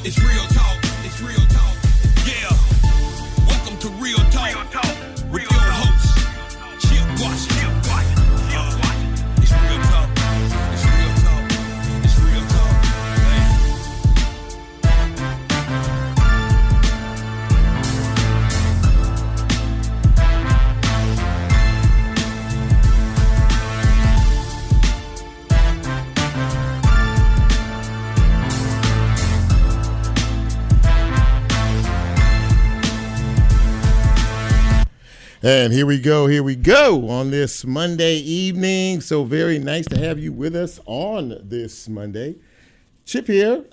It's real talk. It's real talk. Yeah. Welcome to Real Talk. Real talk. With your host, Chip Washington. It's real talk. It's real talk. It's real talk. And here we go on this Monday evening. So very nice to have you with us on this Monday. Chip here.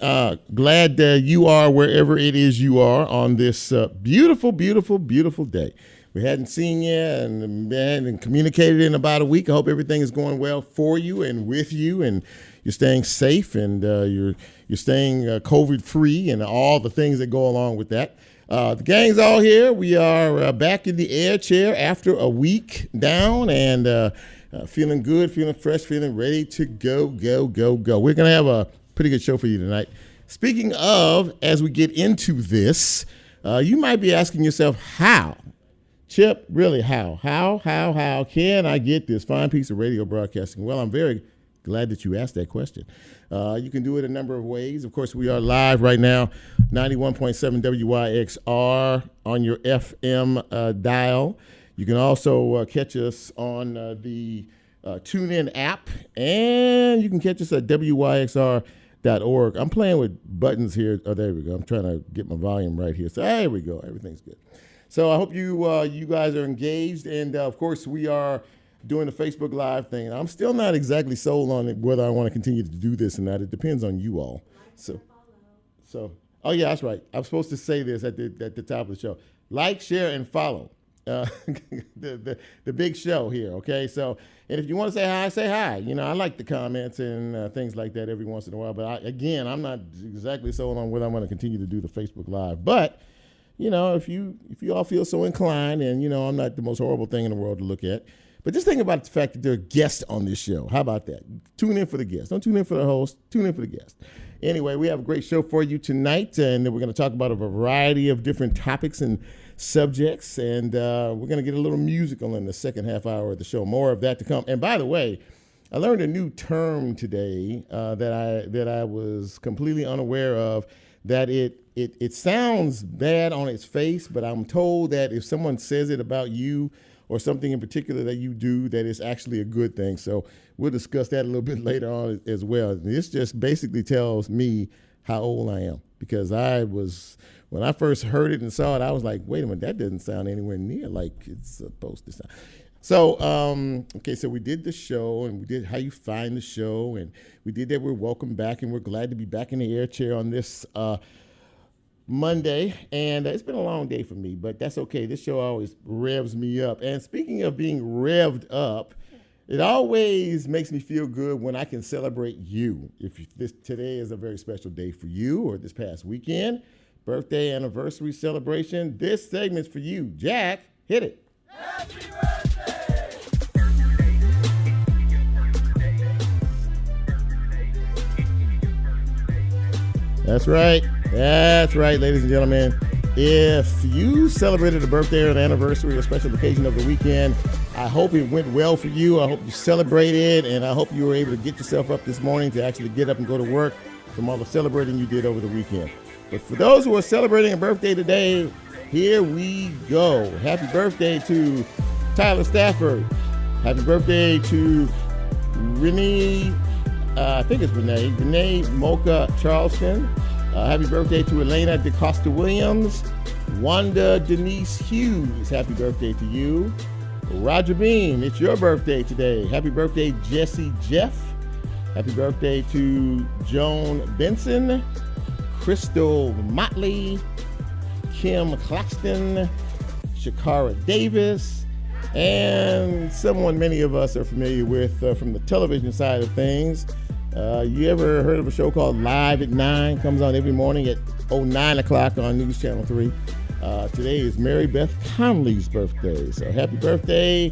Glad you are wherever it is you are on this beautiful, beautiful, beautiful day. We hadn't seen you and communicated in about a week. I hope everything is going well for you and with you, and you're staying safe, and you're staying COVID-free, and all the things that go along with that. The gang's all here. We are back in the air chair after a week down, and feeling good, feeling fresh, feeling ready to go. We're going to have a pretty good show for you tonight. Speaking of, as we get into this, you might be asking yourself, how? Chip, really, how? How can I get this fine piece of radio broadcasting? Well, I'm very glad that you asked that question. You can do it a number of ways. Of course, we are live right now, 91.7 WYXR on your FM dial. You can also catch us on the TuneIn app, and you can catch us at WYXR.org. I'm playing with buttons here. Oh, there we go. I'm trying to get my volume right here. So there we go. Everything's good. So I hope you guys are engaged, and of course, we are doing the Facebook Live thing. I'm still not exactly sold on it, whether I want to continue to do this or not. It depends on you all. So, oh yeah, that's right. I'm supposed to say this at the top of the show. Like, share, and follow the big show here. Okay, so, and if you want to say hi, say hi. You know, I like the comments and things like that every once in a while. But I'm not exactly sold on whether I'm going to continue to do the Facebook Live. But you know, if you all feel so inclined, and you know, I'm not the most horrible thing in the world to look at. But just think about the fact that there are guests on this show. How about that? Tune in for the guests. Don't tune in for the host. Tune in for the guests. Anyway, we have a great show for you tonight, and we're going to talk about a variety of different topics and subjects, and we're going to get a little musical in the second half hour of the show. More of that to come. And by the way, I learned a new term today that I was completely unaware of. That it sounds bad on its face, but I'm told that if someone says it about you, or something in particular that you do, that is actually a good thing. So we'll discuss that a little bit later on as well. This just basically tells me how old I am, because when I first heard it and saw it, I was like, wait a minute, that doesn't sound anywhere near like it's supposed to sound. So, okay, so we did the show, and we did how you find the show, and we did that. We're welcome back, and we're glad to be back in the air chair on this Monday, and it's been a long day for me, but that's okay. This show always revs me up. And speaking of being revved up, it always makes me feel good when I can celebrate you. If today is a very special day for you, or this past weekend, birthday, anniversary celebration, this segment's for you. Jack, hit it. Happy birthday! That's right, ladies and gentlemen. If you celebrated a birthday or an anniversary or a special occasion of the weekend, I hope it went well for you. I hope you celebrated, and I hope you were able to get yourself up this morning to actually get up and go to work from all the celebrating you did over the weekend. But for those who are celebrating a birthday today, here we go. Happy birthday to Tyler Stafford. Happy birthday to Renee Mocha Charleston. Happy birthday to Elena DeCosta Williams. Wanda Denise Hughes, happy birthday to you. Roger Bean, it's your birthday today. Happy birthday, Jesse Jeff. Happy birthday to Joan Benson, Crystal Motley, Kim Claxton, Shakara Davis, and someone many of us are familiar with from the television side of things. You ever heard of a show called Live at 9? Comes on every morning at 9 o'clock on News Channel 3. Today is Mary Beth Conley's birthday. So happy birthday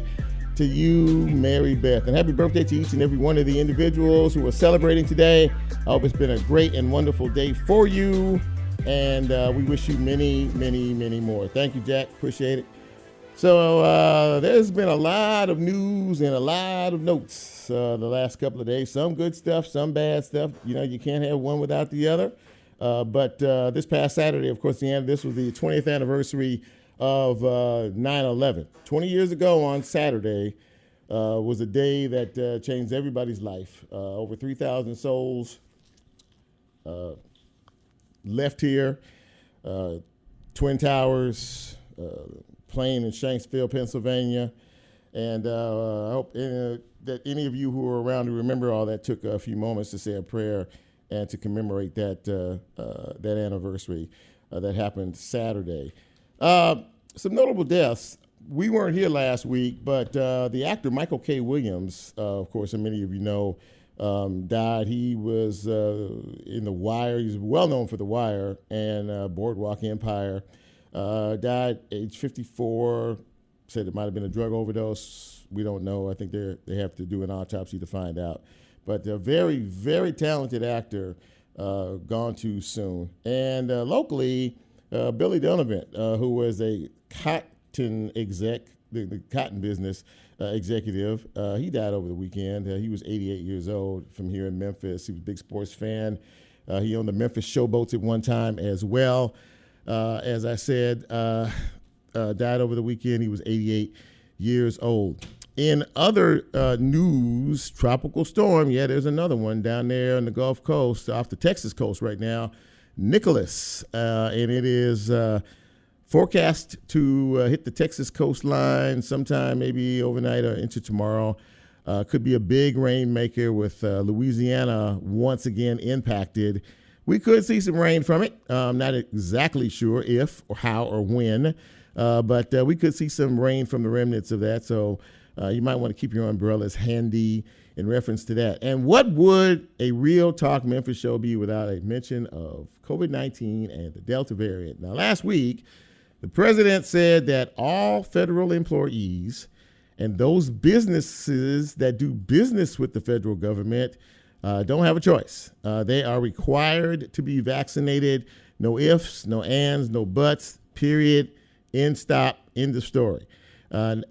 to you, Mary Beth. And happy birthday to each and every one of the individuals who are celebrating today. I hope it's been a great and wonderful day for you. And we wish you many, many, many more. Thank you, Jack. Appreciate it. So there's been a lot of news and a lot of notes the last couple of days. Some good stuff, some bad stuff. You know, you can't have one without the other. But this past Saturday, of course, this was the 20th anniversary of 9/11. 20 years ago on Saturday was a day that changed everybody's life. Over 3,000 souls left here. Twin Towers, plane in Shanksville, Pennsylvania. And I hope that any of you who were around to remember all that took a few moments to say a prayer and to commemorate that anniversary that happened Saturday. Some notable deaths. We weren't here last week, but the actor Michael K. Williams, of course, and many of you know, died. He was in The Wire. He's well known for The Wire and Boardwalk Empire. Died age 54. Said it might have been a drug overdose. We don't know. I think they have to do an autopsy to find out. But a very, very talented actor, gone too soon. And locally, Billy Donovan, who was a cotton exec, the cotton business executive, he died over the weekend. He was 88 years old from here in Memphis. He was a big sports fan. He owned the Memphis Showboats at one time as well. As I said, died over the weekend. He was 88 years old. In other news, tropical storm, there's another one down there on the Gulf Coast, off the Texas coast right now, Nicholas, and it is forecast to hit the Texas coastline sometime maybe overnight or into tomorrow. Could be a big rainmaker with Louisiana once again impacted. We could see some rain from it. I'm not exactly sure if or how or when, but we could see some rain from the remnants of that. So you might want to keep your umbrellas handy in reference to that. And what would a Real Talk Memphis show be without a mention of COVID-19 and the Delta variant? Now, last week, the president said that all federal employees and those businesses that do business with the federal government don't have a choice. They are required to be vaccinated. No ifs, no ands, no buts, period, end, stop, end of story.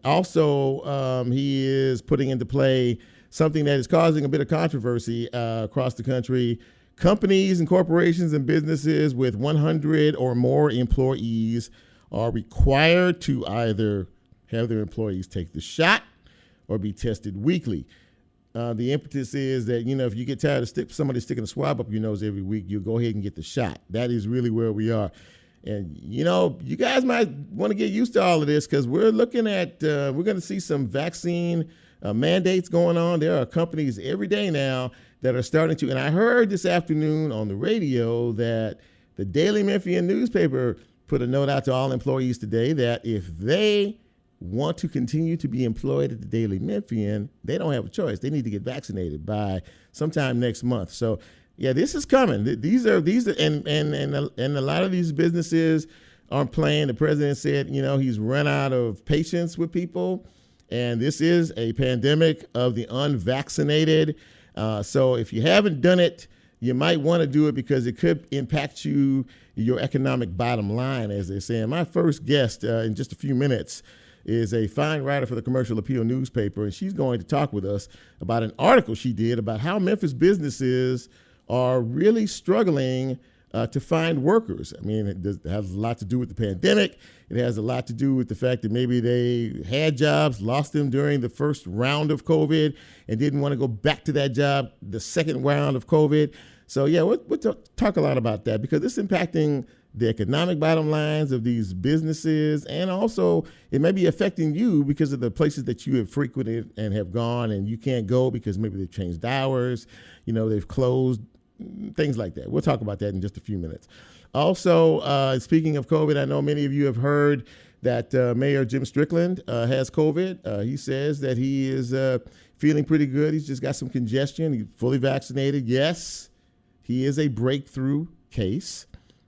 Also, he is putting into play something that is causing a bit of controversy across the country. Companies and corporations and businesses with 100 or more employees are required to either have their employees take the shot or be tested weekly. The impetus is that, if you get tired of somebody sticking a swab up your nose every week, you'll go ahead and get the shot. That is really where we are. And, you guys might want to get used to all of this because we're looking at, we're going to see some vaccine mandates going on. There are companies every day now that are starting to, and I heard this afternoon on the radio that the Daily Memphian newspaper put a note out to all employees today that if they want to continue to be employed at the Daily Memphian, they don't have a choice. They need to get vaccinated by sometime next month. So, this is coming. These are and a lot of these businesses aren't playing. The president said, he's run out of patience with people, and this is a pandemic of the unvaccinated. So if you haven't done it, you might want to do it because it could impact your economic bottom line, as they say. And my first guest in just a few minutes is a fine writer for the Commercial Appeal newspaper, and she's going to talk with us about an article she did about how Memphis businesses are really struggling to find workers. I mean, it has a lot to do with the pandemic. It has a lot to do with the fact that maybe they had jobs, lost them during the first round of COVID, and didn't want to go back to that job the second round of COVID. So, we'll talk a lot about that because it's impacting the economic bottom lines of these businesses, and also it may be affecting you because of the places that you have frequented and have gone and you can't go because maybe they've changed hours, they've closed, things like that. We'll talk about that in just a few minutes. Also, speaking of COVID, I know many of you have heard that Mayor Jim Strickland has COVID. He says that he is feeling pretty good. He's just got some congestion. He's fully vaccinated. Yes, he is a breakthrough case.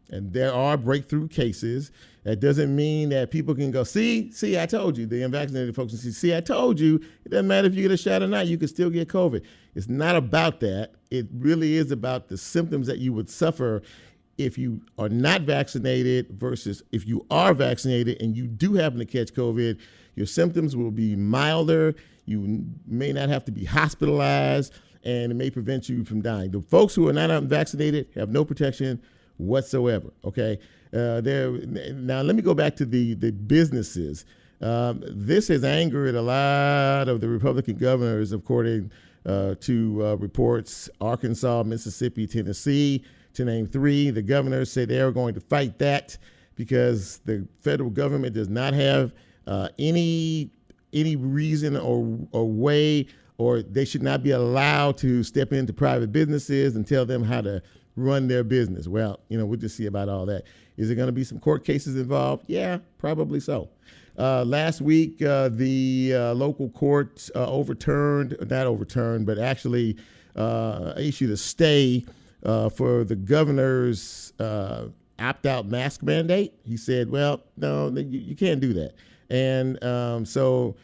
And there are breakthrough cases. That doesn't mean that people can go, see, I told you. The unvaccinated folks can see, I told you. It doesn't matter if you get a shot or not. You can still get COVID. It's not about that. It really is about the symptoms that you would suffer if you are not vaccinated versus if you are vaccinated and you do happen to catch COVID, your symptoms will be milder. You may not have to be hospitalized, and it may prevent you from dying. The folks who are not vaccinated have no protection whatsoever, okay? Now, let me go back to the businesses. This has angered a lot of the Republican governors, according to reports, Arkansas, Mississippi, Tennessee, to name three. The governors say they are going to fight that because the federal government does not have any reason or way, or they should not be allowed to step into private businesses and tell them how to run their business. Well, we'll just see about all that. Is there going to be some court cases involved? Yeah, probably so. Last week, the local court not overturned, but actually issued a stay for the governor's opt-out mask mandate. He said, well, no, you can't do that. And so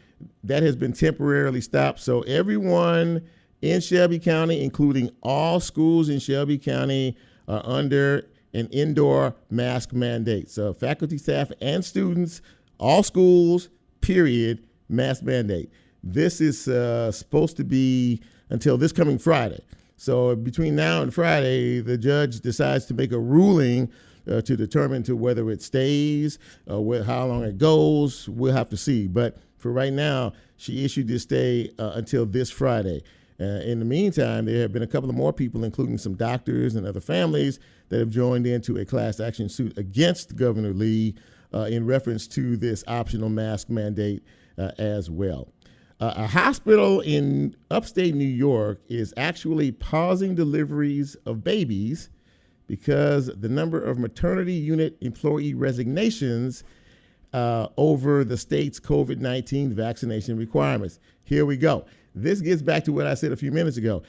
that has been temporarily stopped. So everyone in Shelby County, including all schools in Shelby County, are under an indoor mask mandate. So faculty, staff, and students, all schools, period, mask mandate. This is supposed to be until this coming Friday. So between now and Friday, the judge decides to make a ruling to determine to whether it stays, how long it goes. We'll have to see. But for right now, she issued this stay until this Friday. In the meantime, there have been a couple of more people, including some doctors and other families, that have joined into a class action suit against Governor Lee in reference to this optional mask mandate as well. A hospital in upstate New York is actually pausing deliveries of babies because the number of maternity unit employee resignations over the state's COVID-19 vaccination requirements. Here we go. This gets back to what I said a few minutes ago.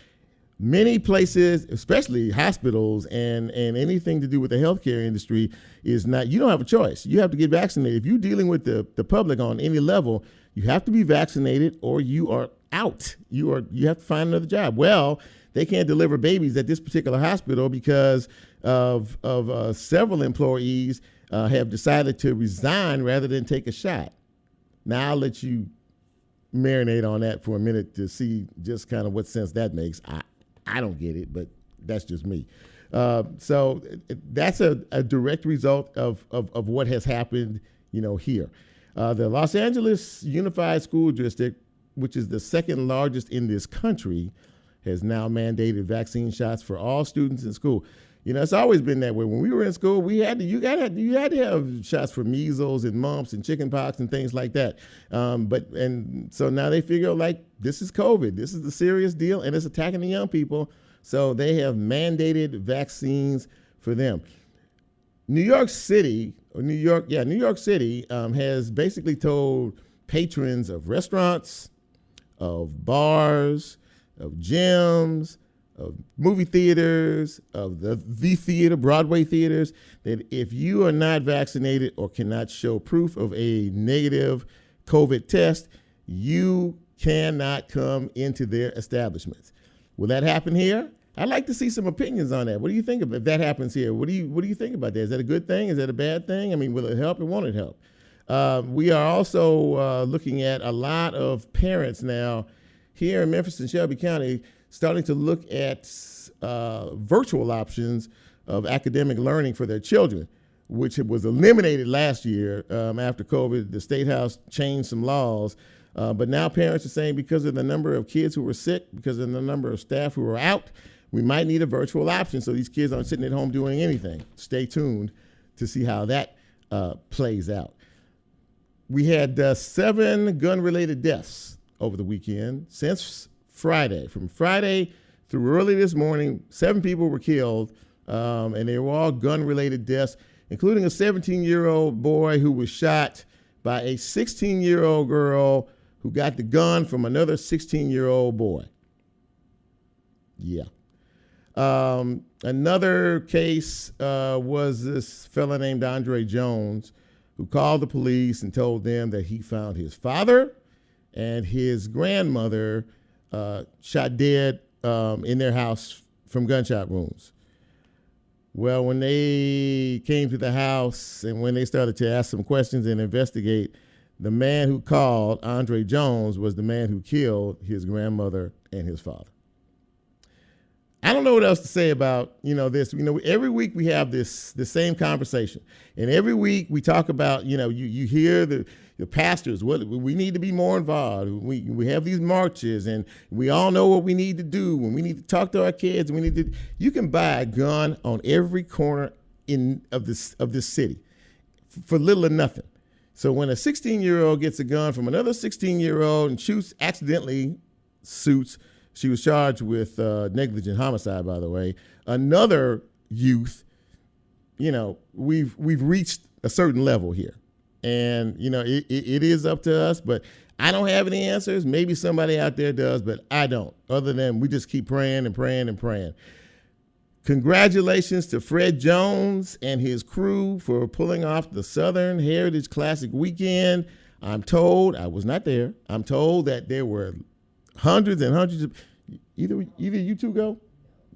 Many places, especially hospitals and anything to do with the healthcare industry, is not, you don't have a choice. You have to get vaccinated. If you're dealing with the public on any level, you have to be vaccinated or you are out. You have to find another job. Well, they can't deliver babies at this particular hospital because of several employees have decided to resign rather than take a shot. Now I'll let you marinate on that for a minute to see just kind of what sense that makes. I don't get it, but that's just me. So that's a direct result of what has happened, here. The Los Angeles Unified School District, which is the second largest in this country, has now mandated vaccine shots for all students in school. It's always been that way. When we were in school, you had to have shots for measles and mumps and chickenpox and things like that. So now they figure this is COVID. This is the serious deal, and it's attacking the young people. So they have mandated vaccines for them. New York City has basically told patrons of restaurants, of bars, of gyms, of movie theaters, of the theater, Broadway theaters, that if you are not vaccinated or cannot show proof of a negative COVID test, you cannot come into their establishments. Will that happen here? I'd like to see some opinions on that. What do you think if that happens here? What do you think about that? Is that a good thing? Is that a bad thing? I mean, will it help or won't it help? We are also looking at a lot of parents now here in Memphis and Shelby County starting to look at virtual options of academic learning for their children, which was eliminated last year after COVID. The State House changed some laws, but now parents are saying because of the number of kids who were sick, because of the number of staff who are out, we might need a virtual option so these kids aren't sitting at home doing anything. Stay tuned to see how that plays out. We had 7 gun-related deaths over the weekend since Friday. From Friday through early this morning, 7 people were killed, and they were all gun-related deaths, including a 17-year-old boy who was shot by a 16-year-old girl who got the gun from another 16-year-old boy. Yeah. Another case was this fella named Andre Jones, who called the police and told them that he found his father and his grandmother shot dead in their house from gunshot wounds. Well, when they came to the house and when they started to ask some questions and investigate, the man who called, Andre Jones, was the man who killed his grandmother and his father. I don't know what else to say about, this. Every week we have the same conversation. And every week we talk about, you hear the pastors, we need to be more involved. We have these marches and we all know what we need to do and we need to talk to our kids. And you can buy a gun on every corner of this city for little or nothing. So when a 16-year-old gets a gun from another 16-year-old and accidentally shoots, she was charged with negligent homicide, by the way. Another youth, we've reached a certain level here. And, it is up to us, but I don't have any answers. Maybe somebody out there does, but I don't. Other than we just keep praying and praying and praying. Congratulations to Fred Jones and his crew for pulling off the Southern Heritage Classic weekend. I'm told, I was not there, I'm told that there were hundreds and hundreds of, either you two go?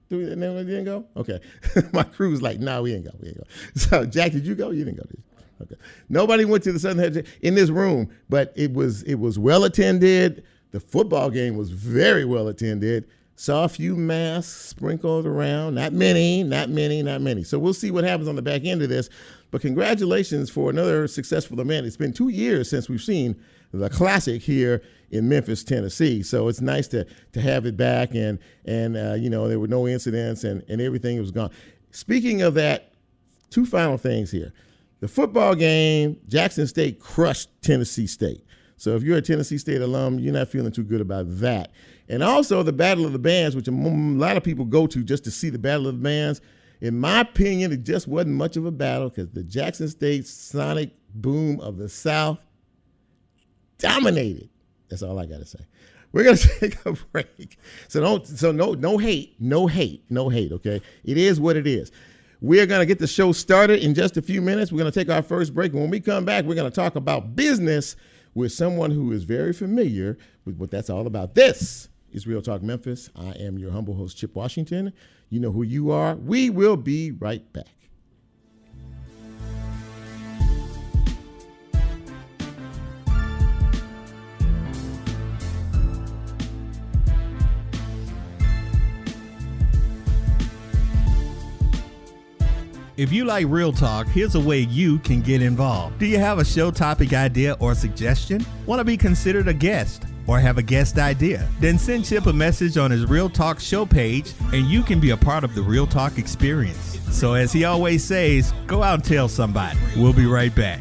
And then we didn't go? Okay. My crew's like, no, we ain't go. So, Jack, did you go? You didn't go, did you? Okay. Nobody went to the Southern Heritage in this room, but it was well attended. The football game was very well attended. Saw a few masks sprinkled around. Not many. So we'll see what happens on the back end of this. But congratulations for another successful event. It's been 2 years since we've seen the Classic here in Memphis, Tennessee. So it's nice to have it back, and there were no incidents and everything was gone. Speaking of that, two final things here. The football game, Jackson State crushed Tennessee State. So if you're a Tennessee State alum, you're not feeling too good about that. And also the Battle of the Bands, which a lot of people go to just to see the Battle of the Bands. In my opinion, it just wasn't much of a battle because the Jackson State sonic boom of the South dominated. That's all I got to say. We're going to take a break. No hate, okay? It is what it is. We're going to get the show started in just a few minutes. We're going to take our first break. And when we come back, we're going to talk about business with someone who is very familiar with what that's all about. This is Real Talk Memphis. I am your humble host, Chip Washington. You know who you are. We will be right back. If you like Real Talk, here's a way you can get involved. Do you have a show topic idea or suggestion? Want to be considered a guest or have a guest idea? Then send Chip a message on his Real Talk show page and you can be a part of the Real Talk experience. So as he always says, go out and tell somebody. We'll be right back.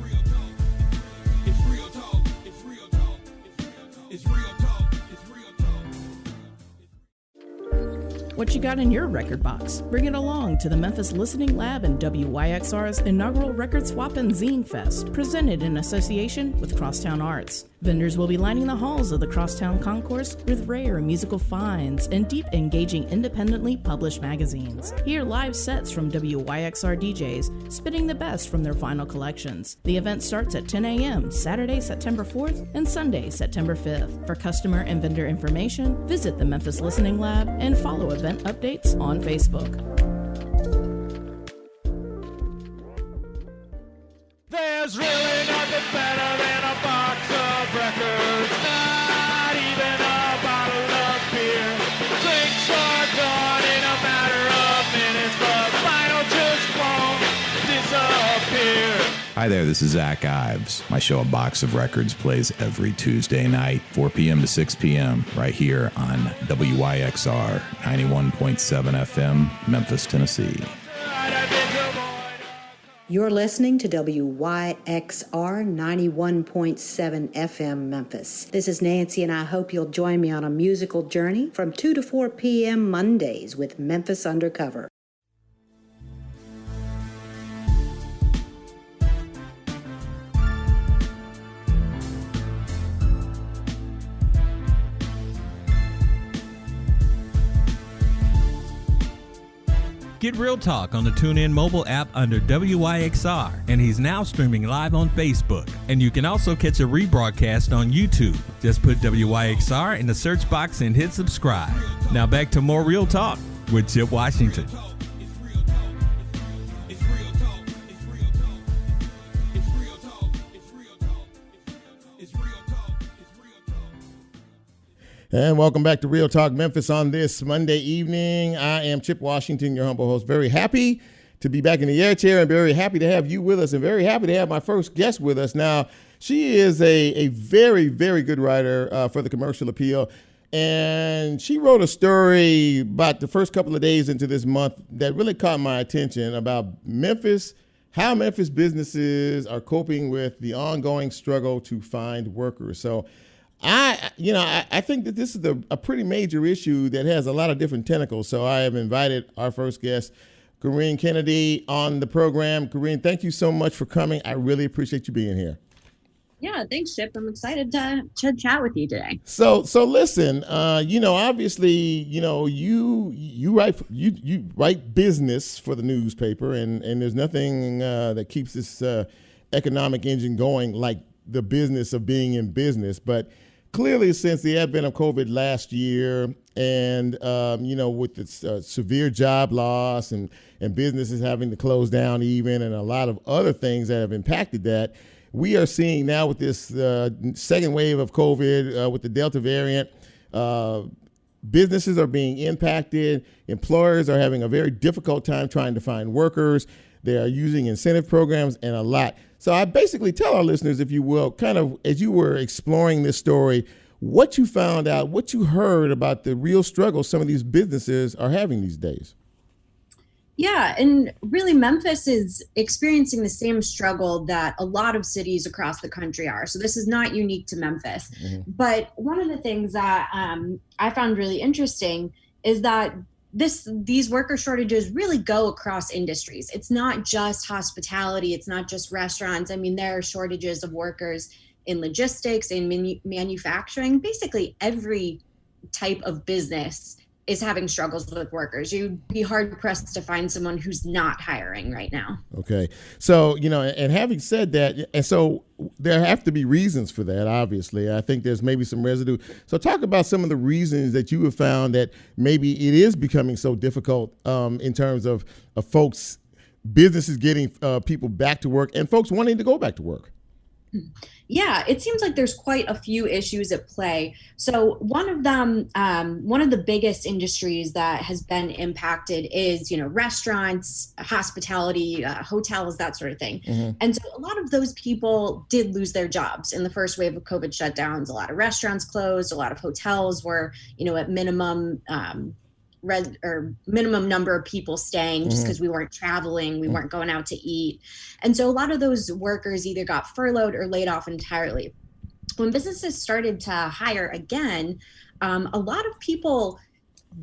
What you got in your record box? Bring it along to the Memphis Listening Lab and WYXR's inaugural Record Swap and Zine Fest, presented in association with Crosstown Arts. Vendors will be lining the halls of the Crosstown Concourse with rare musical finds and deep, engaging, independently published magazines. Hear live sets from WYXR DJs spitting the best from their vinyl collections. The event starts at 10 a.m. Saturday, September 4th and Sunday, September 5th. For customer and vendor information, visit the Memphis Listening Lab and follow event updates on Facebook. There's really nothing better than a box of records, not even a bottle of beer. Drinks are gone in a matter of minutes, but vinyl just won't disappear. Hi there, this is Zach Ives. My show, A Box of Records, plays every Tuesday night, 4 p.m. to 6 p.m., right here on WYXR 91.7 FM, Memphis, Tennessee. You're listening to WYXR 91.7 FM Memphis. This is Nancy, and I hope you'll join me on a musical journey from 2 to 4 p.m. Mondays with Memphis Undercover. Get Real Talk on the TuneIn mobile app under WYXR, and he's now streaming live on Facebook. And you can also catch a rebroadcast on YouTube. Just put WYXR in the search box and hit subscribe. Now back to more Real Talk with Chip Washington. And welcome back to Real Talk Memphis on this Monday evening. I am Chip Washington, your humble host. Very happy to be back in the air chair and very happy to have you with us and very happy to have my first guest with us. Now, she is a very, very good writer for the Commercial Appeal. And she wrote a story about the first couple of days into this month that really caught my attention about Memphis, how Memphis businesses are coping with the ongoing struggle to find workers. So I think that this is a pretty major issue that has a lot of different tentacles. So I have invited our first guest, Corinne Kennedy, on the program. Corinne, thank you so much for coming. I really appreciate you being here. Yeah, thanks, Chip. I'm excited to chat with you today. So listen, obviously, you write business for the newspaper, and there's nothing that keeps this economic engine going like the business of being in business. But clearly, since the advent of COVID last year, and with the severe job loss and businesses having to close down even, and a lot of other things that have impacted that, we are seeing now with this second wave of COVID, with the Delta variant, businesses are being impacted. Employers are having a very difficult time trying to find workers. They are using incentive programs and a lot. So I basically tell our listeners, if you will, kind of as you were exploring this story, what you found out, what you heard about the real struggle some of these businesses are having these days. Yeah, and really Memphis is experiencing the same struggle that a lot of cities across the country are. So this is not unique to Memphis. Mm-hmm. But one of the things that I found really interesting is that these worker shortages really go across industries. It's not just hospitality. It's not just restaurants. I mean, there are shortages of workers in logistics, in manufacturing. Basically, every type of business is having struggles with workers. You'd be hard pressed to find someone who's not hiring right now. Okay. So, and having said that, and so there have to be reasons for that, obviously. I think there's maybe some residue. So talk about some of the reasons that you have found that maybe it is becoming so difficult in terms of folks, businesses getting people back to work and folks wanting to go back to work. Yeah, it seems like there's quite a few issues at play. So one of them, one of the biggest industries that has been impacted is, restaurants, hospitality, hotels, that sort of thing. Mm-hmm. And so a lot of those people did lose their jobs in the first wave of COVID shutdowns. A lot of restaurants closed. A lot of hotels were, at minimum minimum number of people staying just because we weren't traveling, we weren't going out to eat. And so a lot of those workers either got furloughed or laid off entirely. When businesses started to hire again, a lot of people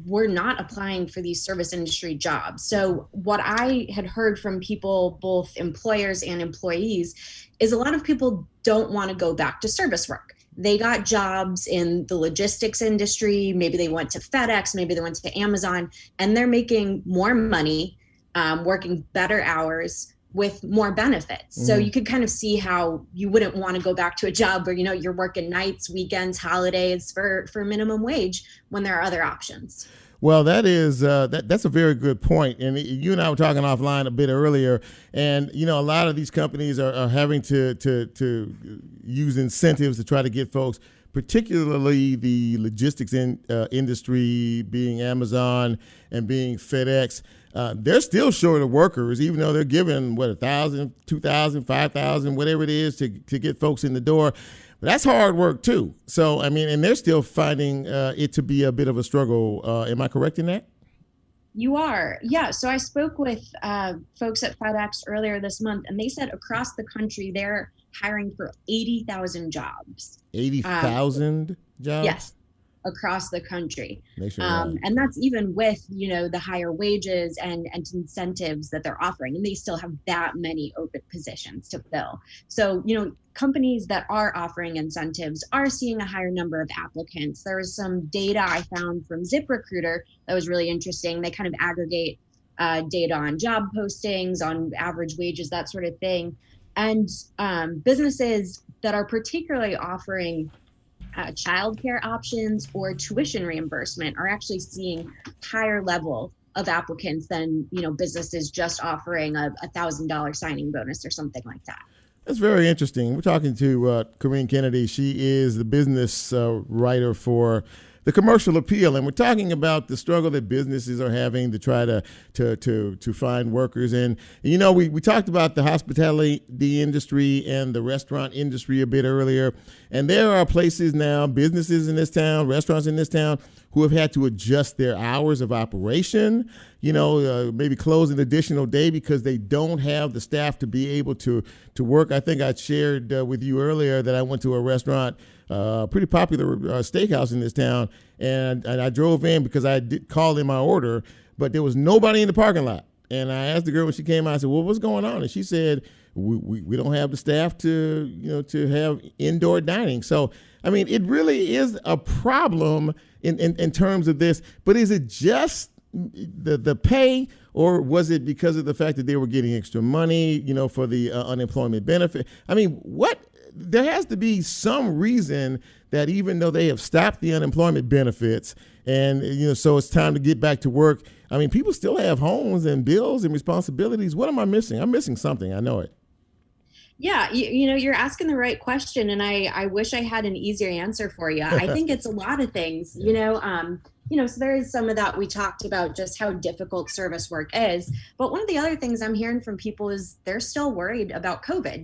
were not applying for these service industry jobs. So what I had heard from people, both employers and employees, is a lot of people don't want to go back to service work. They got jobs in the logistics industry. Maybe they went to FedEx, maybe they went to Amazon, and they're making more money, working better hours with more benefits. Mm-hmm. So you could kind of see how you wouldn't want to go back to a job where, you're working nights, weekends, holidays for minimum wage when there are other options. Well, that is that's a very good point. And you and I were talking offline a bit earlier, and a lot of these companies are having to use incentives to try to get folks, particularly the logistics industry, being Amazon and being FedEx. They're still short of workers, even though they're giving 1,000, 2,000, 5,000, whatever it is to get folks in the door. But that's hard work too. So, and they're still finding it to be a bit of a struggle. Am I correct in that? You are. Yeah. So I spoke with folks at FedEx earlier this month, and they said across the country, they're hiring for 80,000 jobs. 80,000 jobs? Yes. Across the country. And that's even with, the higher wages and incentives that they're offering. And they still have that many open positions to fill. So, companies that are offering incentives are seeing a higher number of applicants. There was some data I found from ZipRecruiter that was really interesting. They kind of aggregate data on job postings, on average wages, that sort of thing. And businesses that are particularly offering childcare options or tuition reimbursement are actually seeing higher level of applicants than, businesses just offering a $1,000 signing bonus or something like that. That's very interesting. We're talking to Corinne Kennedy. She is the business writer for the commercial appeal, and we're talking about the struggle that businesses are having to try to find workers. And we talked about the hospitality industry and the restaurant industry a bit earlier, and there are places now, businesses in this town, restaurants in this town, who have had to adjust their hours of operation, maybe close an additional day because they don't have the staff to be able to work. I think I shared with you earlier that I went to a restaurant, pretty popular steakhouse in this town, and I drove in because I did call in my order, but there was nobody in the parking lot. And I asked the girl when she came out, I said, well, what's going on? And she said, we don't have the staff to have indoor dining. So, I mean, it really is a problem in terms of this, but is it just the pay, or was it because of the fact that they were getting extra money, for the unemployment benefit? I mean, there has to be some reason that even though they have stopped the unemployment benefits and, so it's time to get back to work, I mean, people still have homes and bills and responsibilities. What am I missing? I'm missing something. I know it. Yeah, you're asking the right question, and I wish I had an easier answer for you. I think it's a lot of things, so there is some of that. We talked about just how difficult service work is, but one of the other things I'm hearing from people is they're still worried about COVID.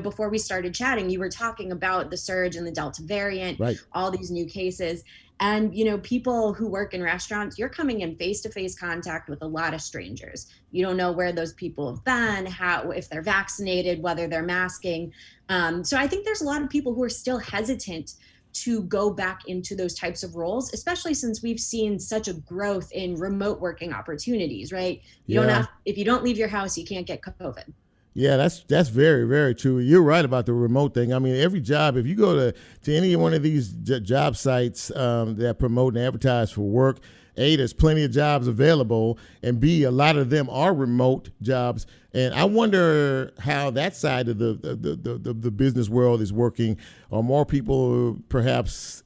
Before we started chatting, you were talking about the surge in the Delta variant, right, all these new cases. And, people who work in restaurants, you're coming in face-to-face contact with a lot of strangers. You don't know where those people have been, if they're vaccinated, whether they're masking. So I think there's a lot of people who are still hesitant to go back into those types of roles, especially since we've seen such a growth in remote working opportunities, right? If you don't leave your house, you can't get COVID. Yeah, that's very, very true. You're right about the remote thing. I mean, every job, if you go to any one of these job sites that promote and advertise for work, A, there's plenty of jobs available, and B, a lot of them are remote jobs. And I wonder how that side of the business world is working. Are more people perhaps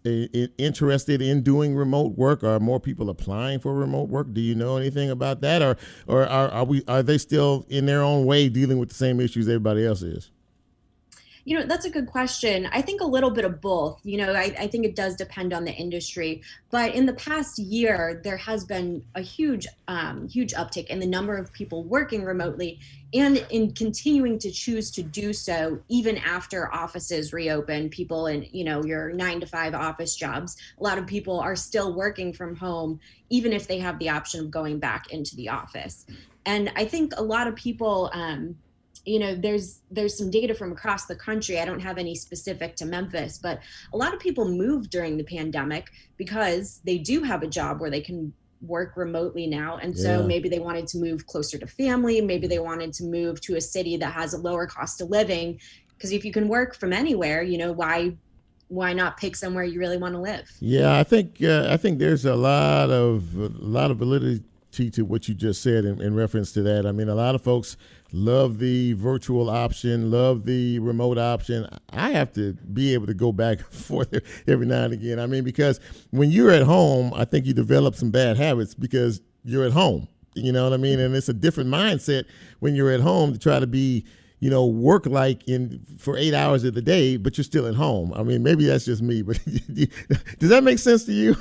interested in doing remote work? Are more people applying for remote work? Do you know anything about that, or are they still in their own way dealing with the same issues everybody else is? That's a good question. I think a little bit of both. I think it does depend on the industry. But in the past year, there has been a huge uptick in the number of people working remotely and in continuing to choose to do so even after offices reopen. People in, your 9-to-5 office jobs, a lot of people are still working from home, even if they have the option of going back into the office. And I think a lot of people, there's some data from across the country. I don't have any specific to Memphis, but a lot of people moved during the pandemic because they do have a job where they can work remotely now. And so maybe they wanted to move closer to family. Maybe they wanted to move to a city that has a lower cost of living. Because if you can work from anywhere, why not pick somewhere you really want to live? Yeah, I think there's a lot of validity to what you just said in reference to that. I mean, a lot of folks love the virtual option, love the remote option. I have to be able to go back and forth every now and again. I mean, because when you're at home, I think you develop some bad habits because you're at home. You know what I mean? And it's a different mindset when you're at home to try to be, work for 8 hours of the day, but you're still at home. I mean, maybe that's just me, but does that make sense to you?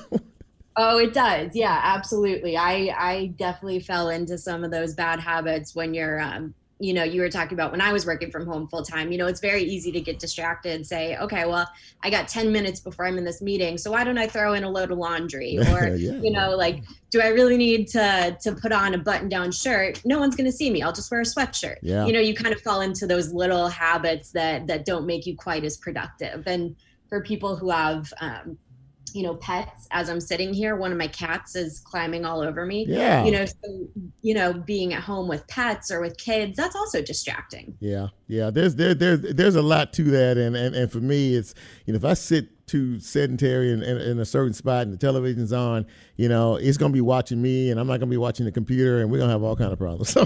Oh, it does. Yeah, absolutely. I definitely fell into some of those bad habits when you're, you were talking about when I was working from home full time. It's very easy to get distracted and say, okay, well, I got 10 minutes before I'm in this meeting, so why don't I throw in a load of laundry? Or, do I really need to put on a button-down shirt? No one's going to see me. I'll just wear a sweatshirt. Yeah. You kind of fall into those little habits that don't make you quite as productive. And for people who have, pets, as I'm sitting here, one of my cats is climbing all over me. Yeah. So, being at home with pets or with kids, that's also distracting. Yeah. Yeah. There's a lot to that. And for me, it's, if I sit too sedentary in a certain spot and the television's on, it's going to be watching me and I'm not going to be watching the computer and we're going to have all kinds of problems.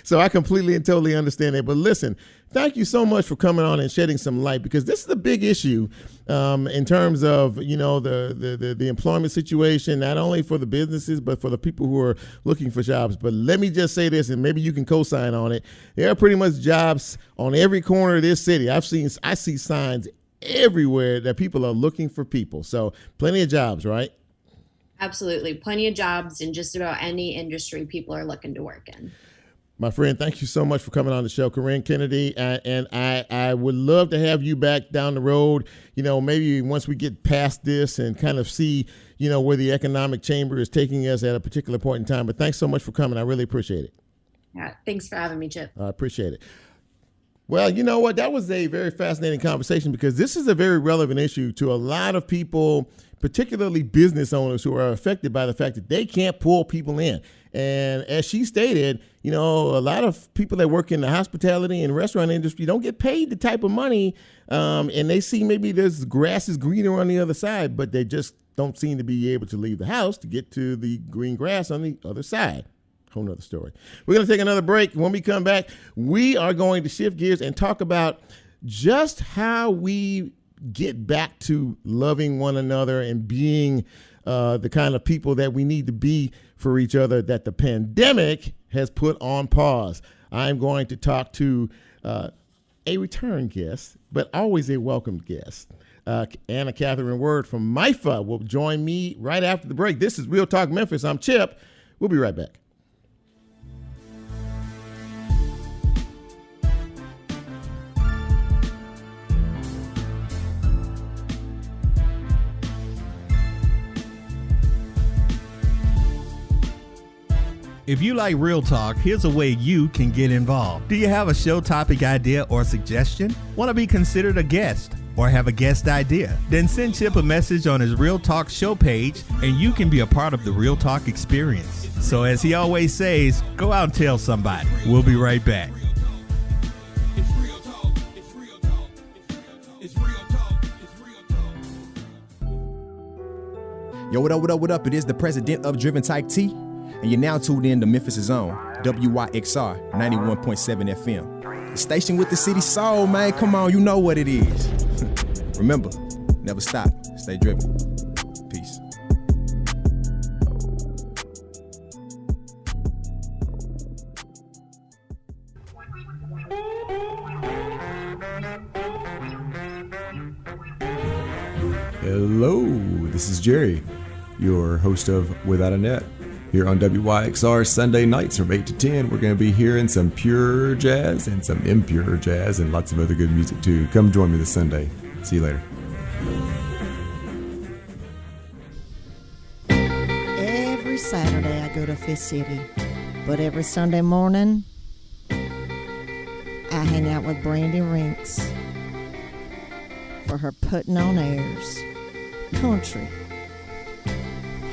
So I completely and totally understand it. But listen, thank you so much for coming on and shedding some light, because this is a big issue in terms of, the employment situation, not only for the businesses, but for the people who are looking for jobs. But let me just say this, and maybe you can co-sign on it. There are pretty much jobs on every corner of this city. I see signs everywhere that people are looking for people. So plenty of jobs, right? Absolutely. Plenty of jobs in just about any industry people are looking to work in. My friend, thank you so much for coming on the show, Corinne Kennedy. And I would love to have you back down the road, maybe once we get past this and kind of see, where the economic chamber is taking us at a particular point in time. But thanks so much for coming. I really appreciate it. Yeah, thanks for having me, Chip. I appreciate it. Well, you know what? That was a very fascinating conversation because this is a very relevant issue to a lot of people, particularly business owners who are affected by the fact that they can't pull people in. And as she stated, a lot of people that work in the hospitality and restaurant industry don't get paid the type of money, and they see maybe there's grass is greener on the other side, but they just don't seem to be able to leave the house to get to the green grass on the other side. Whole nother story. We're going to take another break. When we come back, we are going to shift gears and talk about just how we get back to loving one another and being the kind of people that we need to be for each other that the pandemic has put on pause. I'm going to talk to a return guest, but always a welcome guest. Anna Kathryn Word from MIFA will join me right after the break. This is Real Talk Memphis. I'm Chip. We'll be right back. If you like Real Talk, here's a way you can get involved. Do you have a show topic idea or suggestion? Want to be considered a guest or have a guest idea? Then send Chip a message on his Real Talk show page and you can be a part of the Real Talk experience. So as he always says, go out and tell somebody. We'll be right back. It's real talk. It's real talk. It's real talk. It's real talk. Yo, what up, what up, what up? It is the president of Driven Type T, and you're now tuned in to Memphis' own WYXR 91.7 FM. The station with the city soul, man. Come on, you know what it is. Remember, never stop. Stay driven. Peace. Hello, this is Jerry, your host of Without a Net. Here on WYXR Sunday nights from 8 to 10, we're going to be hearing some pure jazz and some impure jazz and lots of other good music too. Come join me this Sunday. See you later. Every Saturday I go to Fifth City, but every Sunday morning I hang out with Brandy Rinks for her putting on airs, country,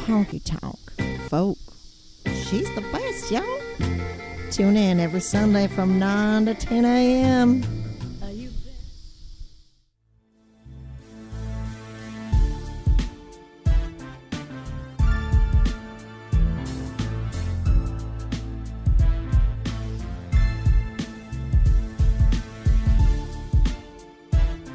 honky tonk, folk. She's the best, y'all. Tune in every Sunday from 9 to 10 a.m.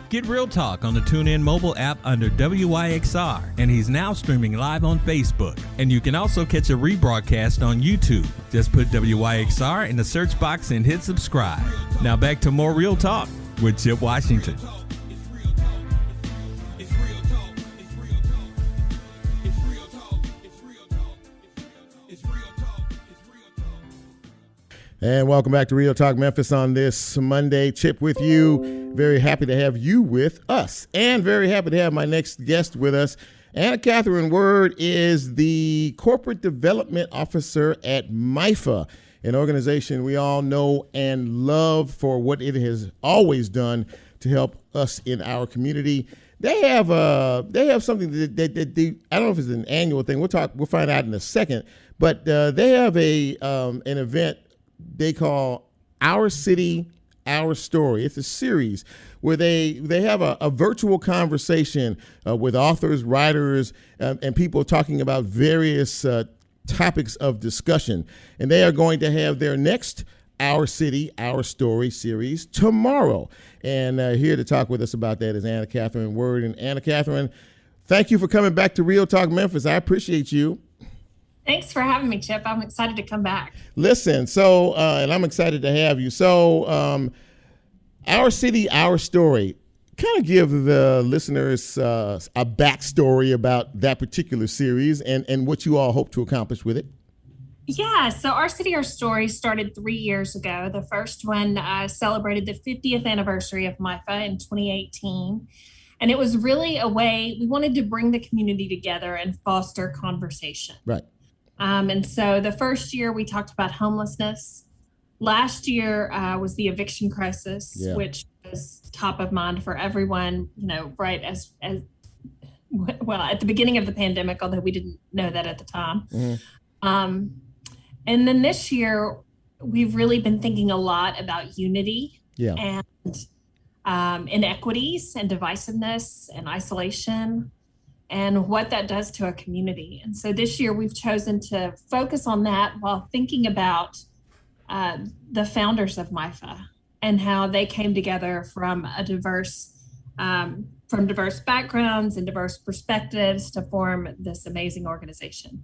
Get Real Talk on the TuneIn mobile app under WYXR, and he's now streaming live on Facebook. And you can also catch a rebroadcast on YouTube. Just put WYXR in the search box and hit subscribe. Now back to more Real Talk with Chip Washington. And welcome back to Real Talk Memphis on this Monday. Chip with you. Very happy to have you with us. And very happy to have my next guest with us. Anna Kathryn Word is the Corporate Development Officer at MIFA, an organization we all know and love for what it has always done to help us in our community. They have something that they, I don't know if it's an annual thing. We'll find out in a second. But they have an event they call Our City, Our Story. It's a series where they have a virtual conversation with authors, writers, and people talking about various topics of discussion. And they are going to have their next Our City, Our Story series tomorrow. And here to talk with us about that is Anna Kathryn Word. And Anna Kathryn, thank you for coming back to Real Talk Memphis. I appreciate you. Thanks for having me, Chip. I'm excited to come back. Listen, so, and I'm excited to have you. So, Our City, Our Story. kind of give the listeners a backstory about that particular series and what you all hope to accomplish with it. Yeah, so Our City, Our Story started 3 years ago. The first one celebrated the 50th anniversary of MIFA in 2018. And it was really a way, we wanted to bring the community together and foster conversation. Right. And so the first year we talked about homelessness. Last year was the eviction crisis, which was top of mind for everyone, right as well, at the beginning of the pandemic, although we didn't know that at the time. Mm-hmm. And then this year, we've really been thinking a lot about unity and inequities and divisiveness and isolation and what that does to a community. And so this year, we've chosen to focus on that while thinking about the founders of MIFA and how they came together from diverse backgrounds and diverse perspectives to form this amazing organization.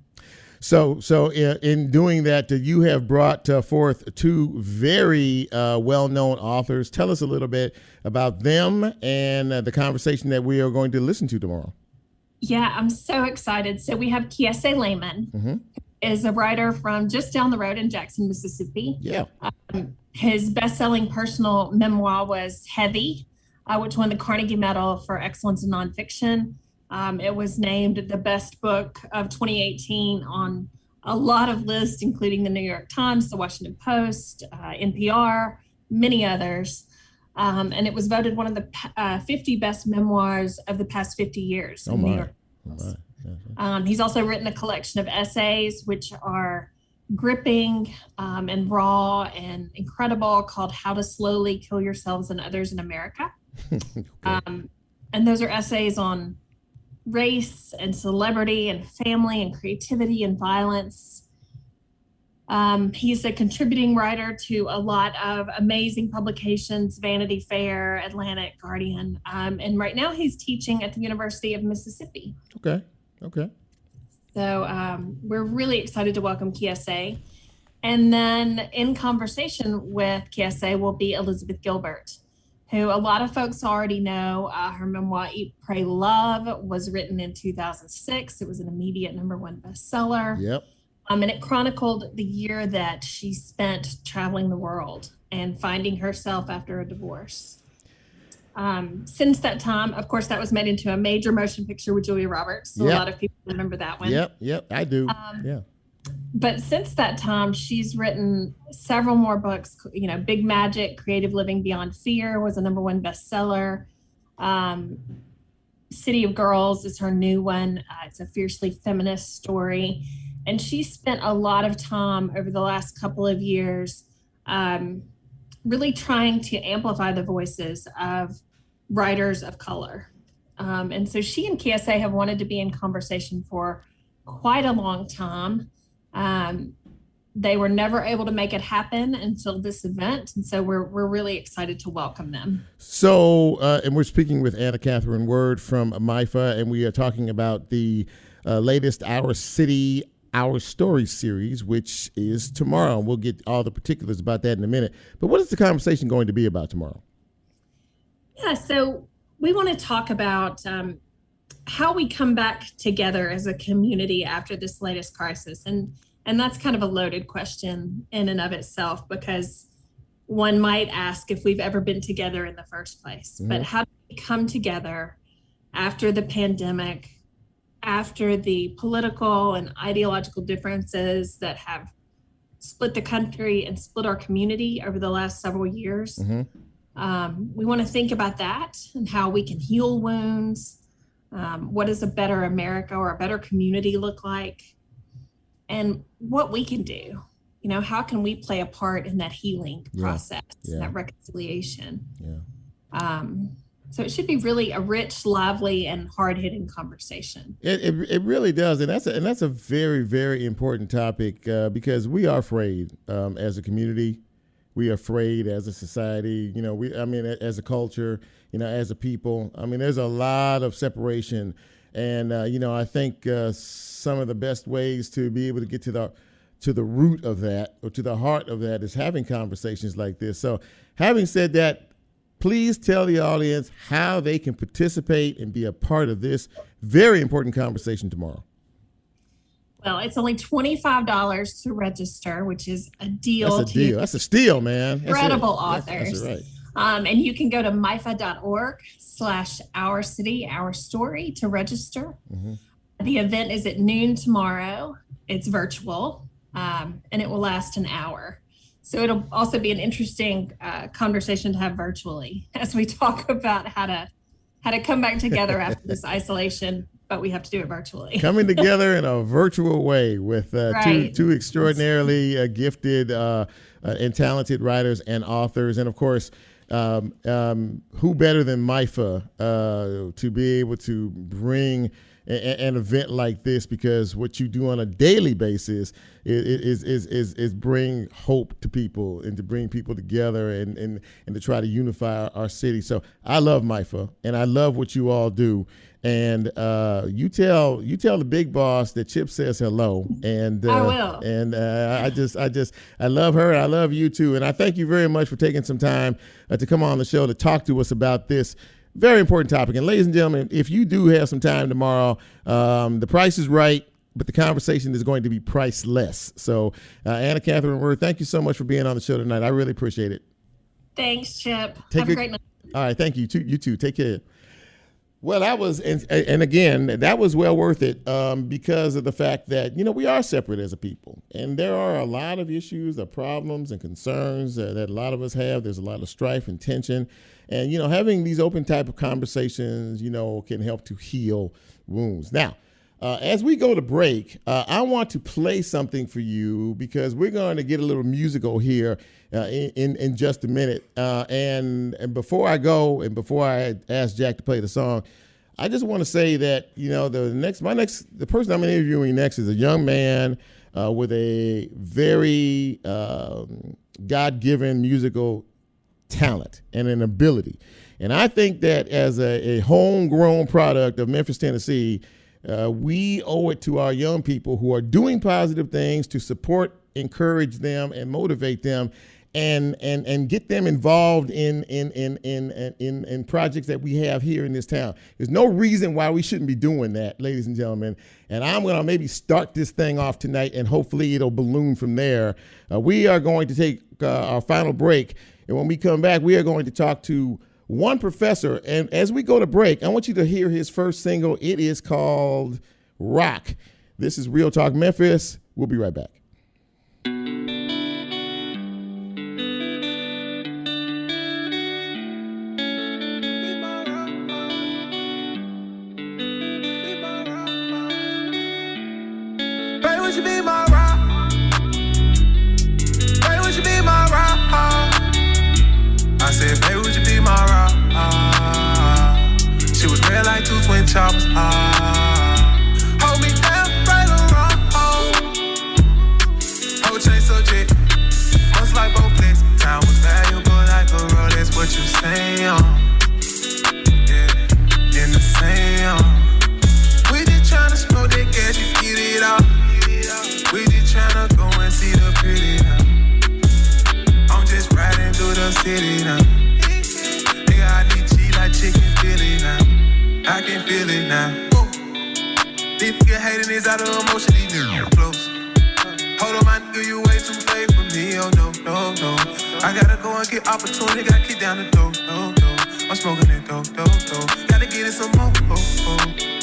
So in doing that, you have brought forth two very well-known authors. Tell us a little bit about them and the conversation that we are going to listen to tomorrow. Yeah, I'm so excited. So we have Kiese Lehman, who is a writer from just down the road in Jackson, Mississippi. Yeah. His best-selling personal memoir was Heavy, which won the Carnegie Medal for Excellence in Nonfiction. It was named the best book of 2018 on a lot of lists, including the New York Times, the Washington Post, NPR, many others. And it was voted one of the 50 best memoirs of the past 50 years in New York Times. He's also written a collection of essays, which are gripping and raw and incredible, called How to Slowly Kill Yourselves and Others in America. And those are essays on race and celebrity and family and creativity and violence. He's a contributing writer to a lot of amazing publications, Vanity Fair, Atlantic, Guardian. And right now he's teaching at the University of Mississippi. Okay. So we're really excited to welcome Kiese. And then in conversation with Kiese will be Elizabeth Gilbert, who a lot of folks already know. Her memoir, Eat, Pray, Love, was written in 2006. It was an immediate #1 bestseller. Yep. And it chronicled the year that she spent traveling the world and finding herself after a divorce. Since that time, of course, that was made into a major motion picture with Julia Roberts. So a lot of people remember that one. Yep, I do. But since that time, she's written several more books. Big Magic, Creative Living Beyond Fear was a #1 bestseller. City of Girls is her new one. It's a fiercely feminist story. And she spent a lot of time over the last couple of years really trying to amplify the voices of writers of color. And so she and Kiese have wanted to be in conversation for quite a long time. They were never able to make it happen until this event. And so we're really excited to welcome them. So, and we're speaking with Anna Kathryn Word from MIFA, and we are talking about the latest Our City, Our Story series, which is tomorrow. We'll get all the particulars about that in a minute. But what is the conversation going to be about tomorrow? Yeah, so we want to talk about how we come back together as a community after this latest crisis. And that's kind of a loaded question in and of itself, because one might ask if we've ever been together in the first place. But how do we come together after the pandemic, after the political and ideological differences that have split the country and split our community over the last several years? We want to think about that and how we can heal wounds. What does a better America or a better community look like? And what we can do, how can we play a part in that healing process, that reconciliation? So it should be really a rich, lively, and hard-hitting conversation. It really does, and that's a very, very important topic because we are afraid as a community, we are afraid as a society. As a culture, as a people. There's a lot of separation. And, I think some of the best ways to be able to get to the root of that, or to the heart of that, is having conversations like this. So having said that, please tell the audience how they can participate and be a part of this very important conversation tomorrow. Well, it's only $25 to register, which is a deal. That's a deal. That's a steal, man. Incredible authors. That's right. And you can go to myfa.org/OurCityOurStory to register. Mm-hmm. The event is at noon tomorrow. It's virtual, and it will last an hour. So it'll also be an interesting conversation to have virtually as we talk about how to come back together after this isolation, but we have to do it virtually. Coming together in a virtual way with Right. two extraordinarily gifted and talented writers and authors. And of course, who better than MIFA to be able to bring an event like this, because what you do on a daily basis is bring hope to people and to bring people together and to try to unify our city. So I love MIFA and I love what you all do. And you tell the big boss that Chip says hello. And I will. And I love her. And I love you too. And I thank you very much for taking some time to come on the show to talk to us about this very important topic. And ladies and gentlemen, if you do have some time tomorrow, the price is right, but the conversation is going to be priceless. So Anna Kathryn Worth, thank you so much for being on the show tonight. I really appreciate it. Thanks, Chip. Have a great night. All right. Thank you. You too. Take care. Well, that was, and again, that was well worth it because of the fact that, we are separate as a people. And there are a lot of issues, problems and concerns that a lot of us have. There's a lot of strife and tension. And, having these open type of conversations, can help to heal wounds. Now, as we go to break, I want to play something for you because we're going to get a little musical here in just a minute. And before I go and before I ask Jack to play the song, I just want to say that, the person I'm interviewing next is a young man with a very God-given musical talent and an ability. And I think that as a homegrown product of Memphis, Tennessee, we owe it to our young people who are doing positive things to support, encourage them, and motivate them, and get them involved in projects that we have here in this town. There's no reason why we shouldn't be doing that, ladies and gentlemen. And I'm going to maybe start this thing off tonight, and hopefully it'll balloon from there. We are going to take our final break, and when we come back, we are going to talk to 1Professor. And as we go to break, I want you to hear his first single. It is called Rock. This is Real Talk Memphis. We'll be right back. Baby, would you be my rock? Baby, would you be my rock? I said, baby, would you be my rock? She was red like two twin choppers. Hold me down, right or wrong. Whole chain subject, must like both legs. Time was valuable like a Rolex. What you say, yeah, in the same. We just tryna smoke that gas, you get it out. We just tryna go and see the pretty now. I'm just riding through the city now. Nigga, I need cheese like chicken Philly now. I can feel it now. These niggas hating is out of emotion, these niggas close. Hold on, my nigga, you way too fake for me, oh no, no, no. I gotta go and get opportunity, gotta kick down the door, no, no. I'm smoking it, dope. Gotta get it some more,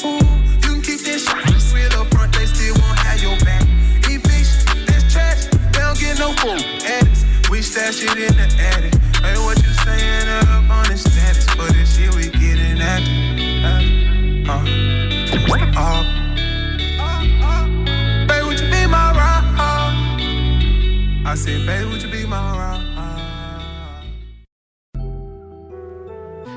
Ooh, you can keep that shit real up front, they still won't have your back. Eviction, that's trash, they don't get no food. Addicts, we stash it in the attic. Hey, what you saying up on the status? For this shit we getting at it. Baby, would you be my rock? I said, baby, would you be my rock?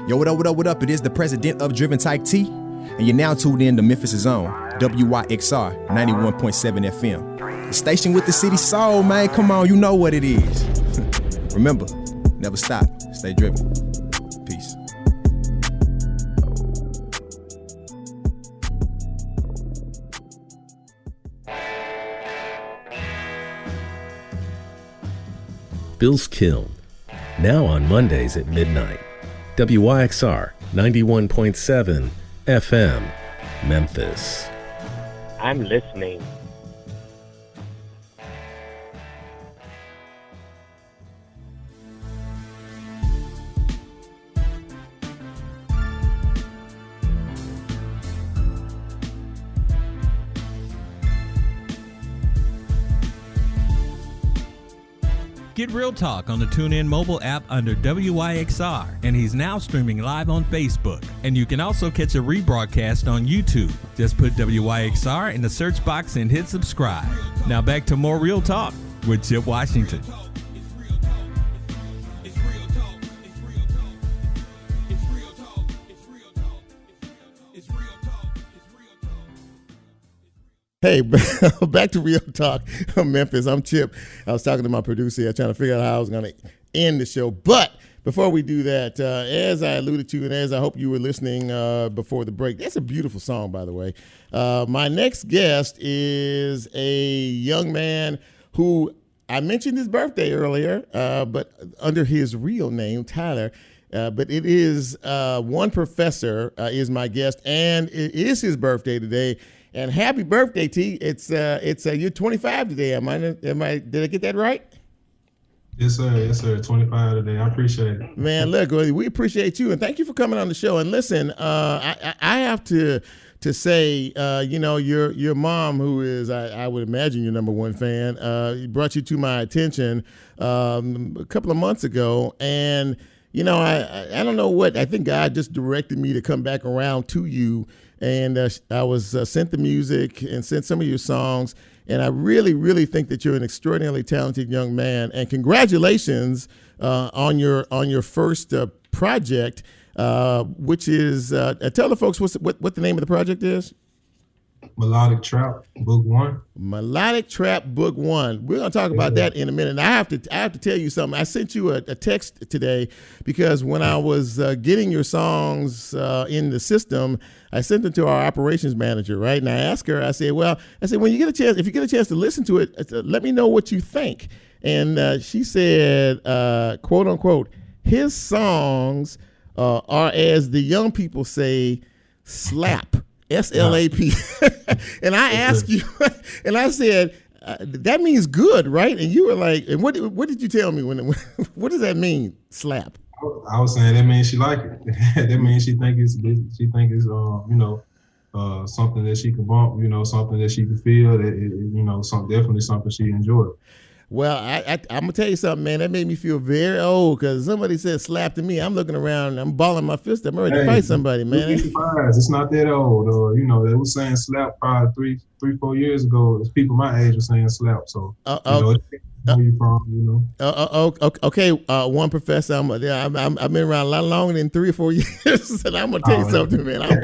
Yo, what up? It is the president of Driven Type T, and you're now tuned in to Memphis' own WYXR 91.7 FM. The station with the city soul, man. Come on, you know what it is. Remember, never stop. Stay driven. Peace. Bill's Kiln, now on Mondays at midnight. WYXR 91.7 FM, Memphis. I'm listening. Get Real Talk on the TuneIn mobile app under WYXR, and he's now streaming live on Facebook. And you can also catch a rebroadcast on YouTube. Just put WYXR in the search box and hit subscribe. Now back to more Real Talk with Chip Washington. Hey, back to Real Talk Memphis. I'm Chip. I was talking to my producer here, trying to figure out how I was going to end the show. But before we do that, as I alluded to, and as I hope you were listening before the break, that's a beautiful song, by the way. My next guest is a young man who I mentioned his birthday earlier, but under his real name, Tyler. But it is 1Professor is my guest, and it is his birthday today. And happy birthday, T. It's you're 25 today. Am I? Did I get that right? Yes, sir. Yes, sir. 25 today. I appreciate it. Man, look, we appreciate you, and thank you for coming on the show. And listen, I have to say, your mom, who is I would imagine your number one fan, brought you to my attention a couple of months ago, and I don't know what, I think God just directed me to come back around to you. And I was sent the music and sent some of your songs. And I really, really think that you're an extraordinarily talented young man. And congratulations on your first project, which is tell the folks what the name of the project is. Melodic Trap Book 1. Melodic Trap Book 1. We're going to talk about that in a minute. And I have to tell you something. I sent you a text today because when I was getting your songs in the system, I sent them to our operations manager, right? And I asked her, I said, when you get a chance, if you get a chance to listen to it, let me know what you think. And she said, quote unquote, his songs are, as the young people say, slap. SLAP. And I asked you, and I said, that means good, right? And you were like, and what did you tell me what does that mean, slap? I was saying that means she like it. That means she think it's something that she can bump, something that she can feel, that definitely something she enjoyed. Well, I'm going to tell you something, man. That made me feel very old because somebody said slap to me. I'm looking around. I'm balling my fist. I'm ready to fight somebody, man. It's not that old. They were saying slap probably 3-4 years ago. It's people my age were saying slap. So, where you from, Okay, 1Professor. I've been around a lot longer than 3 or 4 years, and I'm gonna tell you something, man.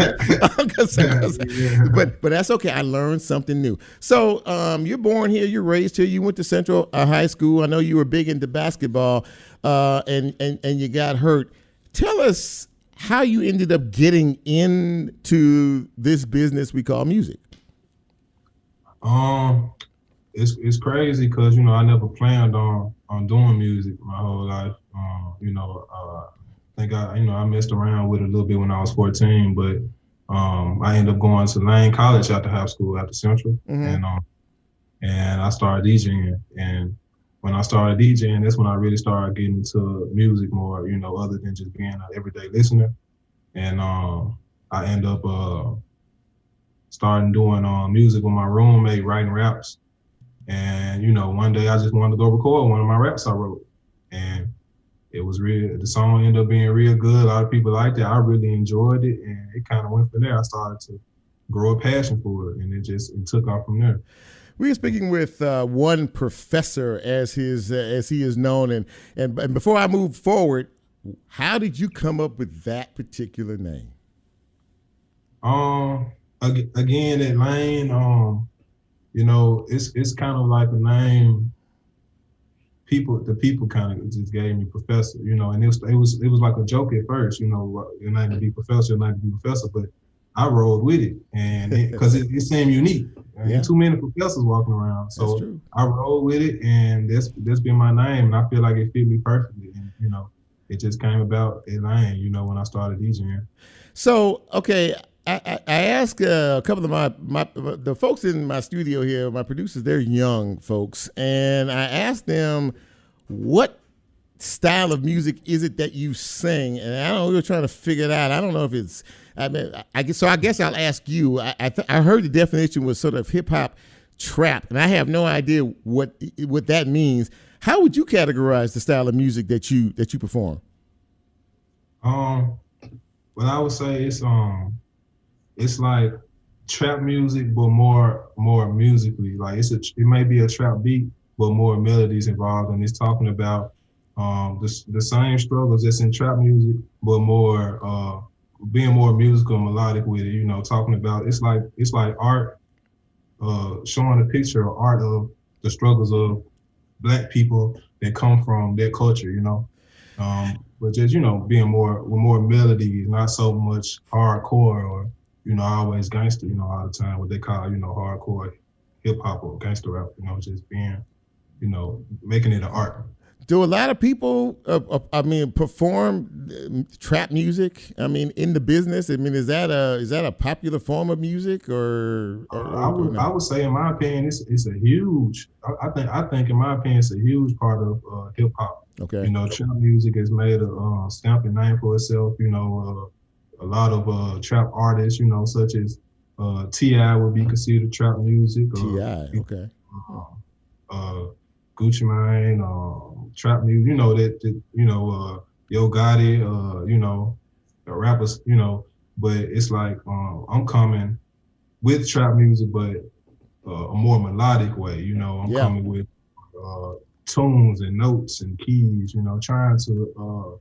But that's okay. I learned something new. So, you're born here, you're raised here, you went to Central High School. I know you were big into basketball, and you got hurt. Tell us how you ended up getting into this business we call music. It's crazy because I never planned on doing music my whole life. I think I messed around with it a little bit when I was 14, but I ended up going to Lane College after high school, after Central, and I started DJing. And when I started DJing, that's when I really started getting into music more, other than just being an everyday listener. And I ended up starting doing music with my roommate, writing raps. And, one day I just wanted to go record one of my raps I wrote. And it was the song ended up being real good. A lot of people liked it. I really enjoyed it. And it kind of went from there. I started to grow a passion for it. And it took off from there. We are speaking with 1Professor, as he is known. And before I move forward, how did you come up with that particular name? Again, at Lane, it's kind of like a name. The people kind of just gave me Professor, and it was like a joke at first, your name to be Professor, but I rolled with it, and because it seemed unique. Ain't too many professors walking around, so I rolled with it, and that's been my name, and I feel like it fit me perfectly. And it just came about in lane, you know, when I started DJing. So, okay, I asked a couple of the folks in my studio here, my producers, they're young folks, and I asked them what style of music is it that you sing, and I don't know, we were trying to figure it out. I don't know if it's, I guess I'll ask you. I heard the definition was sort of hip hop trap, and I have no idea what that means. How would you categorize the style of music that you perform? Well, I would say it's like trap music, but more musically. Like it may be a trap beat, but more melodies involved, and it's talking about the same struggles that's in trap music, but more being more musical and melodic with it. You know, talking about it's like art, showing a picture of art of the struggles of Black people that come from their culture. You know, but just, you know, being with more melody, not so much hardcore or, you know, always gangster. You know, all the time what they call, you know, hardcore hip hop or gangster rap. You know, just being, you know, making it an art. Do a lot of people, perform trap music? I mean, in the business, I mean, is that a popular form of music, or I would say, in my opinion, it's a huge. I think in my opinion, it's a huge part of hip hop. Okay. You know, trap music has made a stamping name for itself. You know, a lot of trap artists, you know, such as T.I. would be considered trap music. T.I. Okay. Gucci Mane, trap music, you know, Yo Gotti, you know, the rappers, you know, but it's like I'm coming with trap music, but a more melodic way, you know. I'm coming with tunes and notes and keys, you know, trying to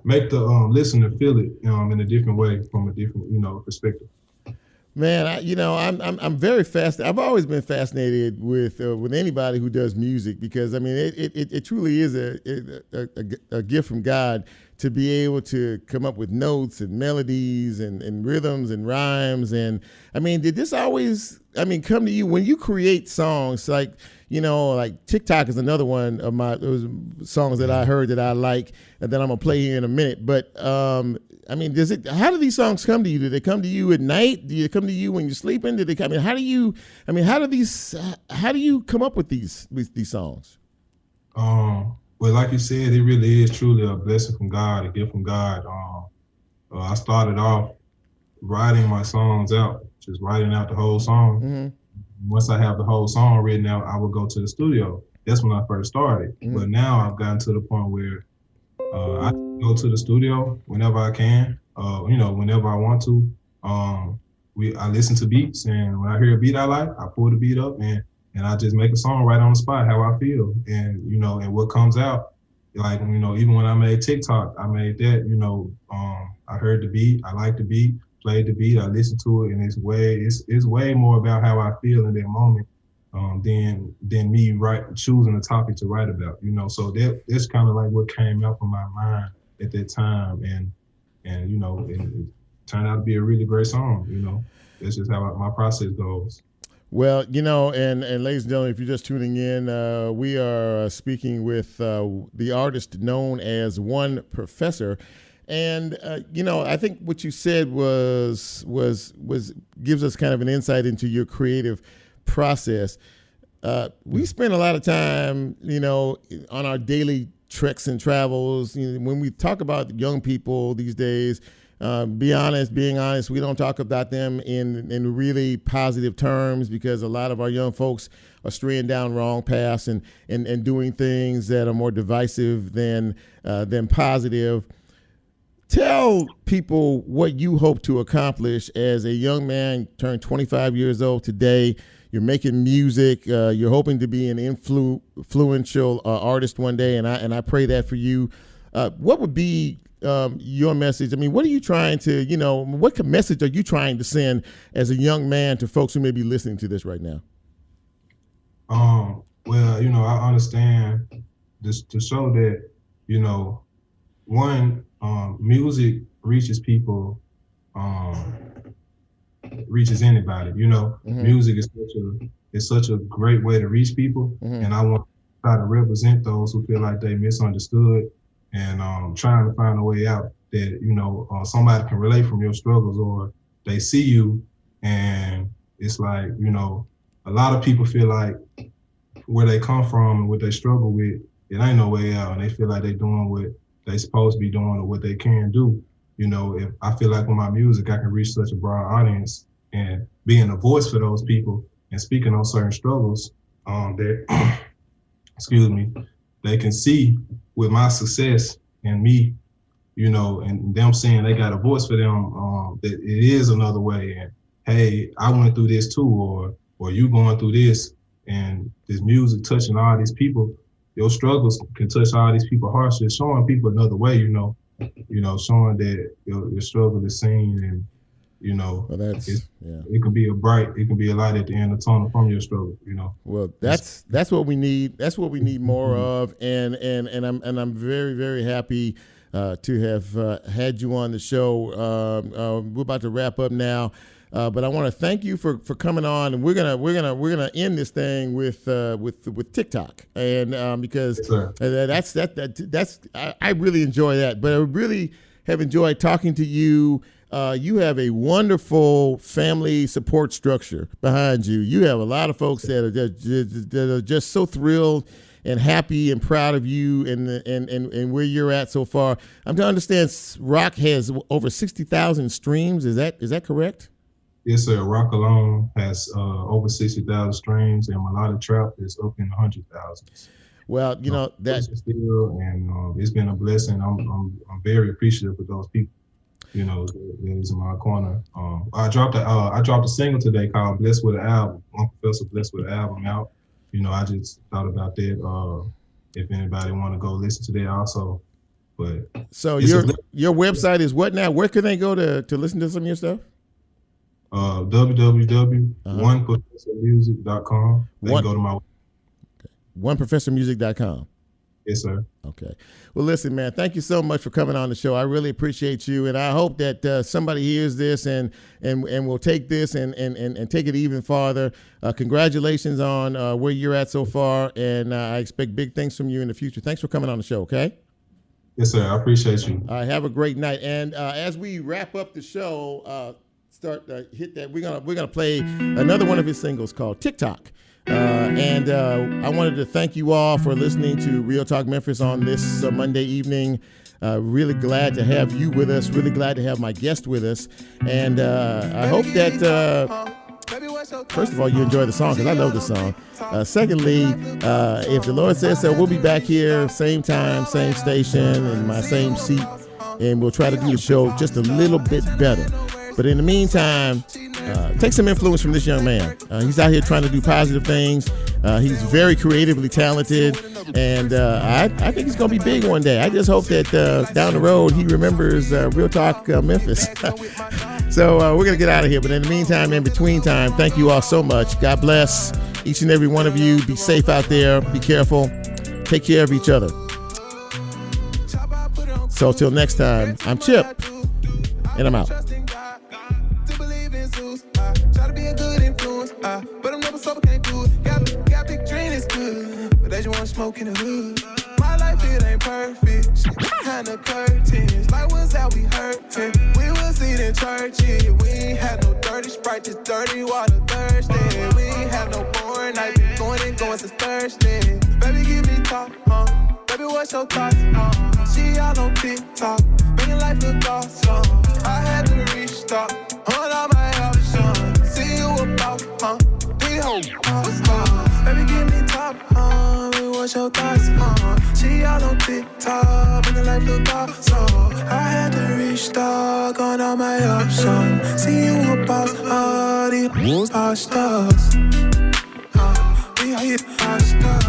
make the listener feel it in a different way, from a different, you know, perspective. Man, I'm very fascinated. I've always been fascinated with anybody who does music, because I mean it truly is a gift from God to be able to come up with notes and melodies and rhythms and rhymes. And I mean, did this always come to you when you create songs? Like, you know, like TikTok is another one of those songs that I heard that I like, and that I'm gonna play here in a minute. But I mean, how do these songs come to you? Do they come to you at night? Do they come to you when you're sleeping? How do you come up with these songs? Well, like you said, it really is truly a blessing from God, a gift from God. I started off writing my songs out, just writing out the whole song. Mm-hmm. Once I have the whole song written out, I would go to the studio. That's when I first started. Mm-hmm. But now I've gotten to the point where I go to the studio whenever I can, you know, whenever I want to. I listen to beats, and when I hear a beat I like, I pull the beat up and I just make a song right on the spot, how I feel. And, you know, and what comes out, like, you know, even when I made TikTok, I made that, you know, I heard the beat, I liked the beat, played the beat, I listened to it, and it's way more about how I feel in that moment than me choosing a topic to write about, you know. So that's kind of like what came out from my mind at that time, and you know, it turned out to be a really great song. You know, that's just how my process goes. Well, you know, and ladies and gentlemen, if you're just tuning in, we are speaking with the artist known as 1Professor. And you know, I think what you said was gives us kind of an insight into your creative process. We spend a lot of time, you know, on our daily treks and travels. You know, when we talk about young people these days, being honest, we don't talk about them in really positive terms, because a lot of our young folks are straying down wrong paths and doing things that are more divisive than positive. Tell people what you hope to accomplish as a young man, turned 25 years old today. You're making music. You're hoping to be an influential artist one day, and I pray that for you. What would be your message? I mean, what are you trying to, you know, what message are you trying to send as a young man to folks who may be listening to this right now? Well, you know, I understand this to show that, you know, one, music reaches people, reaches anybody, you know. Mm-hmm. Music is such a great way to reach people. Mm-hmm. And I want to try to represent those who feel like they misunderstood and trying to find a way out that, you know, somebody can relate from your struggles, or they see you and it's like, you know, a lot of people feel like where they come from and what they struggle with, it ain't no way out, and they feel like they doing what they supposed to be doing or what they can do. You know, if I feel like with my music, I can reach such a broad audience and being a voice for those people and speaking on certain struggles, that, excuse me, they can see with my success and me, you know, and them saying they got a voice for them, that it is another way. And hey, I went through this too, or you going through this, and this music touching all these people. Your struggles can touch all these people's hearts. Just showing people another way, you know, showing that your struggle is seen, and you know, well, it could be a light at the end of the tunnel from your struggle, you know. Well, that's what we need. That's what we need more of, and I'm very, very happy to have had you on the show. We're about to wrap up now, but I want to thank you for coming on, and we're gonna end this thing with TikTok, and because that's I really enjoy that, but I really have enjoyed talking to you. You have a wonderful family support structure behind you. You have a lot of folks that are just so thrilled and happy and proud of you and where you're at so far. I'm to understand Rock has over 60,000 streams. Is that correct? Yes, sir. Rock alone has over 60,000 streams, and Melodic Trap is up in the 100,000s. Well, you know that still, and it's been a blessing. I'm very appreciative of those people. You know, that is in my corner. I dropped a single today called "Blessed with an Album." 1Professor Blessed with an Album out. You know, I just thought about that. If anybody want to go listen to that also, but so your website is what now? Where can they go to listen to some of your stuff? www.1professormusic.com. They can go to my website. 1professormusic.com. Yes, sir. Okay. Well, listen, man, thank you so much for coming on the show. I really appreciate you, and I hope that somebody hears this and will take this and take it even farther. Congratulations on where you're at so far, and I expect big things from you in the future. Thanks for coming on the show, okay? Yes, sir. I appreciate you. All right, have a great night. And as we wrap up the show, hit that. We're gonna play another one of his singles called TikTok. And I wanted to thank you all for listening to Real Talk Memphis on this Monday evening. Really glad to have you with us. Really glad to have my guest with us. And I hope that, first of all, you enjoy the song, because I love the song. Secondly, if the Lord says so, we'll be back here, same time, same station, in my same seat. And we'll try to do the show just a little bit better. But in the meantime, take some influence from this young man. He's out here trying to do positive things. He's very creatively talented, and I think he's going to be big one day. I just hope that down the road he remembers Real Talk Memphis. So we're going to get out of here. But in the meantime, in between time, thank you all so much. God bless each and every one of you. Be safe out there. Be careful. Take care of each other. So till next time, I'm Chip, and I'm out. But I'm never sober, can't do it. Got big dream, it's good, but they just want to smoke in the hood. My life, it ain't perfect. Shit behind the curtains. Like was out, we hurting. We was eating churches. We ain't had no dirty Sprite, just dirty water thirsty. We ain't had no boring night, been going and going since Thursday. Baby, give me top, baby, what's your thoughts, She all on TikTok, making life look awesome. I had to restock on all my options. See you about, we hope, baby, give me top, baby, what's your thoughts, She all on TikTok, making life look awesome. I had to restock on all my options. See you about, these our stars, we hit our stars.